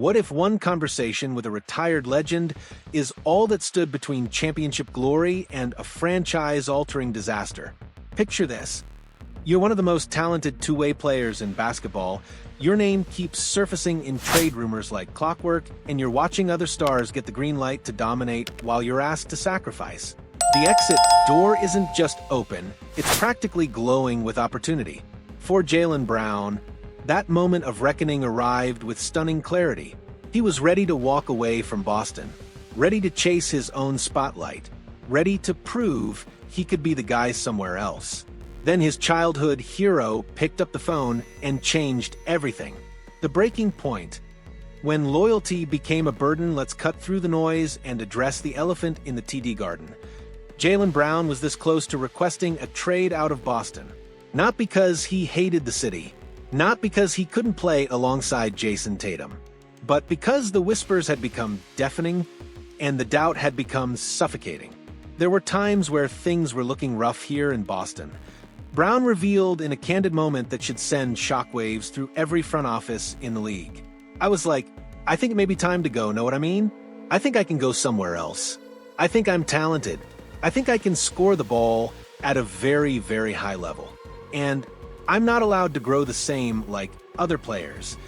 What if one conversation with a retired legend is all that stood between championship glory and a franchise-altering disaster? Picture this. You're one of the most talented two-way players in basketball. Your name keeps surfacing in trade rumors like clockwork, and you're watching other stars get the green light to dominate while you're asked to sacrifice. The exit door isn't just open, it's practically glowing with opportunity. For Jaylen Brown, that moment of reckoning arrived with stunning clarity. He was ready to walk away from Boston, ready to chase his own spotlight, ready to prove he could be the guy somewhere else. Then his childhood hero picked up the phone and changed everything. The breaking point. When loyalty became a burden, let's cut through the noise and address the elephant in the TD Garden. Jaylen Brown was this close to requesting a trade out of Boston. Not because he hated the city, not because he couldn't play alongside Jason Tatum, but because the whispers had become deafening and the doubt had become suffocating. There were times where things were looking rough here in Boston. Brown revealed in a candid moment that should send shockwaves through every front office in the league. I was like, I think it may be time to go, know what I mean? I think I can go somewhere else. I think I'm talented. I think I can score the ball at a very, very high level. And I'm not allowed to grow the same like other players.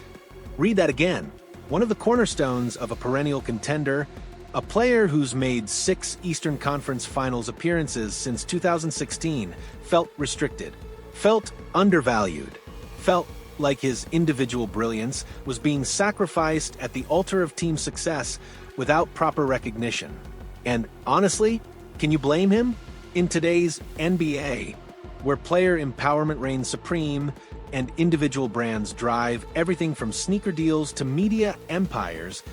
Read that again. One of the cornerstones of a perennial contender, a player who's made 6 Eastern Conference Finals appearances since 2016, felt restricted, felt undervalued, felt like his individual brilliance was being sacrificed at the altar of team success without proper recognition. And honestly, can you blame him? In today's NBA, where player empowerment reigns supreme and individual brands drive everything from sneaker deals to media empires,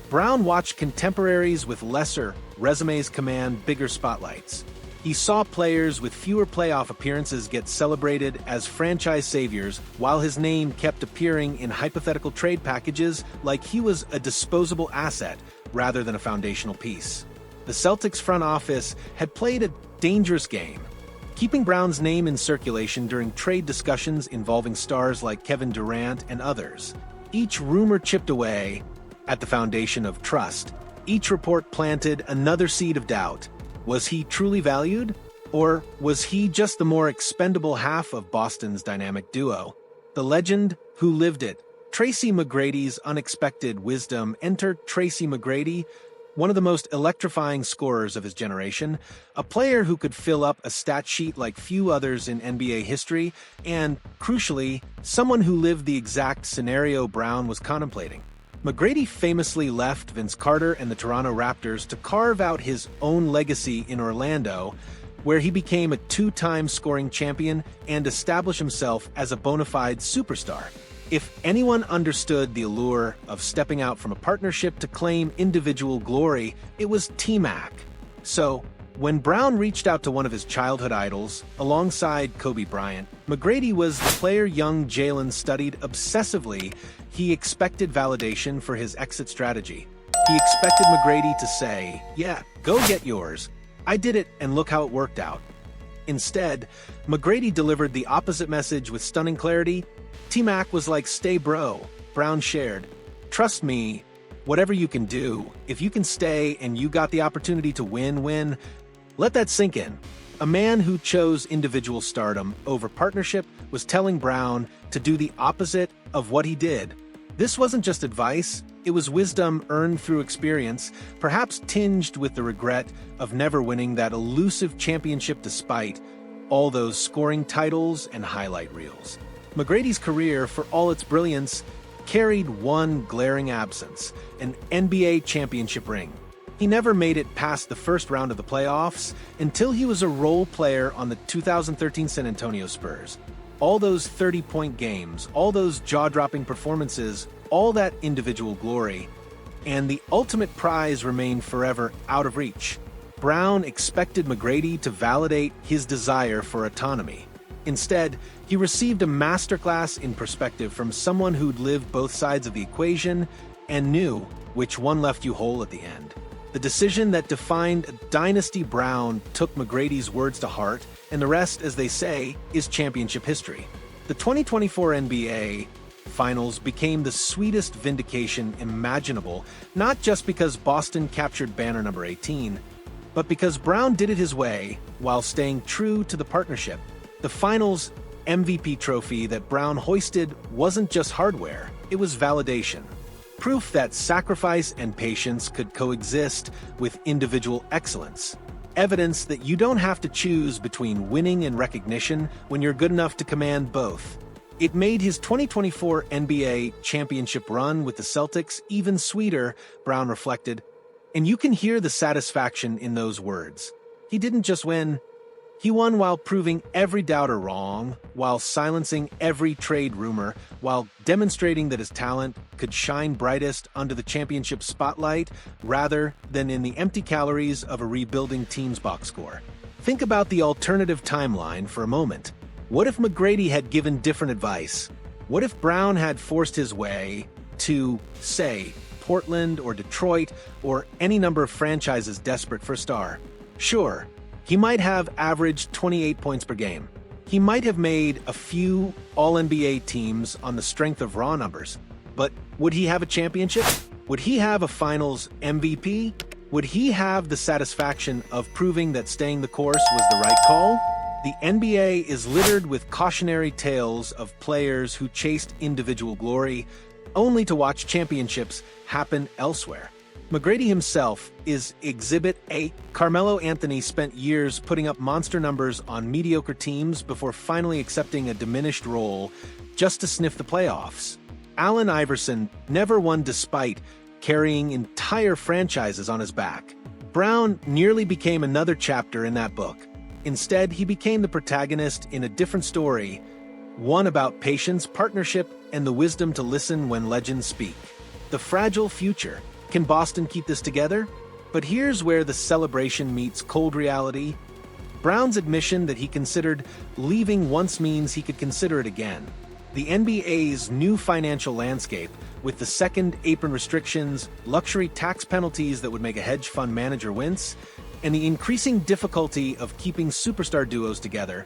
Brown watched contemporaries with lesser resumes command bigger spotlights. He saw players with fewer playoff appearances get celebrated as franchise saviors while his name kept appearing in hypothetical trade packages like he was a disposable asset rather than a foundational piece. The Celtics front office had played a dangerous game, keeping Brown's name in circulation during trade discussions involving stars like Kevin Durant and others. Each rumor chipped away at the foundation of trust. Each report planted another seed of doubt. Was he truly valued? Or was he just the more expendable half of Boston's dynamic duo? The legend who lived it. Tracy McGrady's unexpected wisdom. Enter Tracy McGrady, one of the most electrifying scorers of his generation, a player who could fill up a stat sheet like few others in NBA history, and, crucially, someone who lived the exact scenario Brown was contemplating. McGrady famously left Vince Carter and the Toronto Raptors to carve out his own legacy in Orlando, where he became a 2-time scoring champion and established himself as a bona fide superstar. If anyone understood the allure of stepping out from a partnership to claim individual glory, it was T-Mac. So, when Brown reached out to one of his childhood idols, alongside Kobe Bryant, McGrady was the player young Jaylen studied obsessively. He expected validation for his exit strategy. He expected McGrady to say, "Yeah, go get yours. I did it and look how it worked out." Instead, McGrady delivered the opposite message with stunning clarity. T-Mac was like, "Stay, bro." Brown shared, "Trust me, whatever you can do, if you can stay and you got the opportunity to win, let that sink in." A man who chose individual stardom over partnership was telling Brown to do the opposite of what he did. This wasn't just advice, it was wisdom earned through experience, perhaps tinged with the regret of never winning that elusive championship despite all those scoring titles and highlight reels. McGrady's career, for all its brilliance, carried one glaring absence: an NBA championship ring. He never made it past the first round of the playoffs until he was a role player on the 2013 San Antonio Spurs. All those 30-point games, all those jaw-dropping performances, all that individual glory, and the ultimate prize remained forever out of reach. Brown expected McGrady to validate his desire for autonomy. Instead, he received a masterclass in perspective from someone who'd lived both sides of the equation and knew which one left you whole at the end. The decision that defined Dynasty Brown took McGrady's words to heart, and the rest, as they say, is championship history. The 2024 NBA Finals became the sweetest vindication imaginable, not just because Boston captured banner number 18, but because Brown did it his way while staying true to the partnership. The Finals MVP trophy that Brown hoisted wasn't just hardware, it was validation. Proof that sacrifice and patience could coexist with individual excellence. Evidence that you don't have to choose between winning and recognition when you're good enough to command both. It made his 2024 NBA championship run with the Celtics even sweeter, Brown reflected, and you can hear the satisfaction in those words. He didn't just win. He won while proving every doubter wrong, while silencing every trade rumor, while demonstrating that his talent could shine brightest under the championship spotlight rather than in the empty calories of a rebuilding team's box score. Think about the alternative timeline for a moment. What if McGrady had given different advice? What if Brown had forced his way to, say, Portland or Detroit or any number of franchises desperate for a star? Sure, he might have averaged 28 points per game. He might have made a few All-NBA teams on the strength of raw numbers. But would he have a championship? Would he have a Finals MVP? Would he have the satisfaction of proving that staying the course was the right call? The NBA is littered with cautionary tales of players who chased individual glory, only to watch championships happen elsewhere. McGrady himself is Exhibit A. Carmelo Anthony spent years putting up monster numbers on mediocre teams before finally accepting a diminished role just to sniff the playoffs. Allen Iverson never won despite carrying entire franchises on his back. Brown nearly became another chapter in that book. Instead, he became the protagonist in a different story, one about patience, partnership, and the wisdom to listen when legends speak. The fragile future. Can Boston keep this together? But here's where the celebration meets cold reality. Brown's admission that he considered leaving once means he could consider it again. The NBA's new financial landscape, with the second apron restrictions, luxury tax penalties that would make a hedge fund manager wince, and the increasing difficulty of keeping superstar duos together,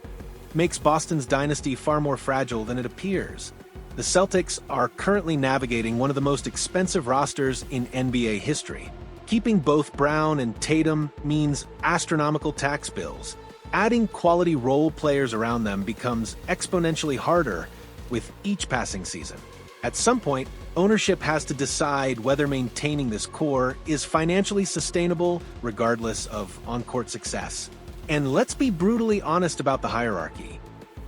makes Boston's dynasty far more fragile than it appears. The Celtics are currently navigating one of the most expensive rosters in NBA history. Keeping both Brown and Tatum means astronomical tax bills. Adding quality role players around them becomes exponentially harder with each passing season. At some point, ownership has to decide whether maintaining this core is financially sustainable regardless of on-court success. And let's be brutally honest about the hierarchy.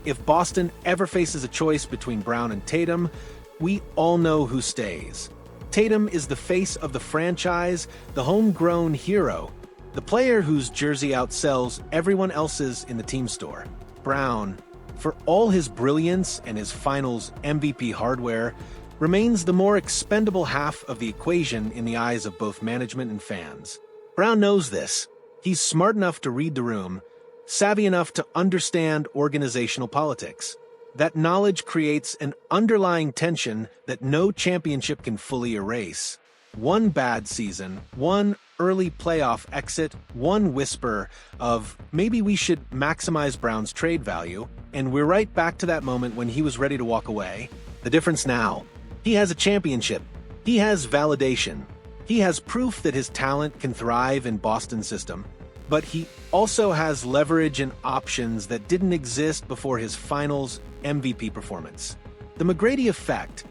If Boston ever faces a choice between Brown and Tatum, we all know who stays. Tatum is the face of the franchise, the homegrown hero, the player whose jersey outsells everyone else's in the team store. Brown, for all his brilliance and his Finals MVP hardware, remains the more expendable half of the equation in the eyes of both management and fans. Brown knows this. He's smart enough to read the room, savvy enough to understand organizational politics. That knowledge creates an underlying tension that no championship can fully erase. One bad season, one early playoff exit, one whisper of maybe we should maximize Brown's trade value, and we're right back to that moment when he was ready to walk away. The difference now: he has a championship. He has validation. He has proof that his talent can thrive in Boston's system. But he also has leverage and options that didn't exist before his Finals MVP performance. The McGrady effect.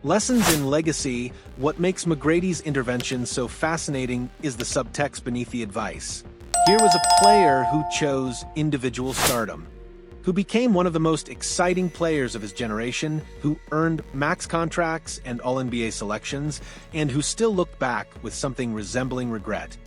Lessons in legacy. What makes McGrady's intervention so fascinating is the subtext beneath the advice. Here was a player who chose individual stardom, who became one of the most exciting players of his generation, who earned max contracts and All-NBA selections, and who still looked back with something resembling regret.